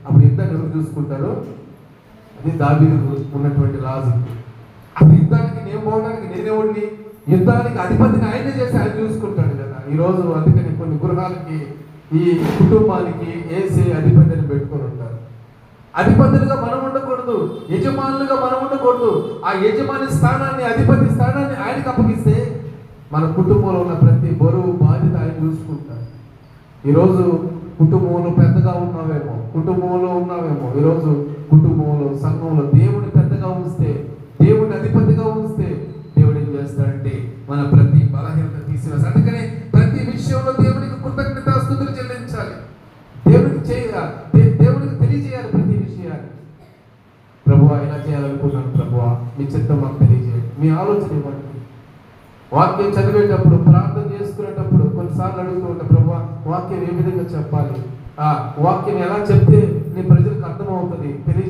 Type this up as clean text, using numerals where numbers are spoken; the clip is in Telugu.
అప్పుడు యుద్ధాన్ని ఎవరు చూసుకుంటారు? అది దావీదు ఉన్నటువంటి రాజు. అసలు యుద్ధానికి నేను పోవడానికి నేనేవాడిని, యుద్ధానికి అధిపతిని ఆయనే చేసి ఆయన చూసుకుంటాడు కదా. ఈరోజు అందుకని కొన్ని గృహాలకి ఈ కుటుంబానికి ఏసే అధిపతిని పెట్టుకొని ఉంటారు. అధిపతులుగా మనం ఉండకూడదు, యజమానులుగా మనం ఉండకూడదు. ఆ యజమాని స్థానాన్ని, అధిపతి స్థానాన్ని ఆయనకు అప్పగిస్తే మన కుటుంబంలో ఉన్న ప్రతి బరువు బాధ్యత ఆయన చూసుకుంటారు. ఈరోజు కుటుంబంలో పెద్దగా ఉన్నావేమో, ఈరోజు కుటుంబంలో, సంఘంలో దేవుని పెద్దగా ఉంచితే, దేవుని అధిపతిగా ఉంచితే దేవుడు ఏం చేస్తాడంటే మన ప్రతి బలహీనత తీసివేస్తాడు. అందుకనే ప్రతి విషయంలో దేవునికి కృతజ్ఞతాస్తుతులు చెల్లించాలి, దేవునికి తెలియజేయాలి ప్రతి విషయాన్ని. ప్రభువా ఇలా చేయాలనుకున్నాను, ప్రభువా మీ చిత్తం మాకు తెలియజేయండి, మీ ఆలోచన ఇవ్వండి. వాక్యం చదివేటప్పుడు, ప్రార్థన చేసుకునేటప్పుడు కొన్నిసార్లు అడుగుతూ ఉంటాం, ప్రభువా వాక్యం ఏ విధంగా చెప్పాలి, ఆ వాక్యం ఎలా చెప్తే నీ ప్రజలకు అర్థమవుతుంది తెలియ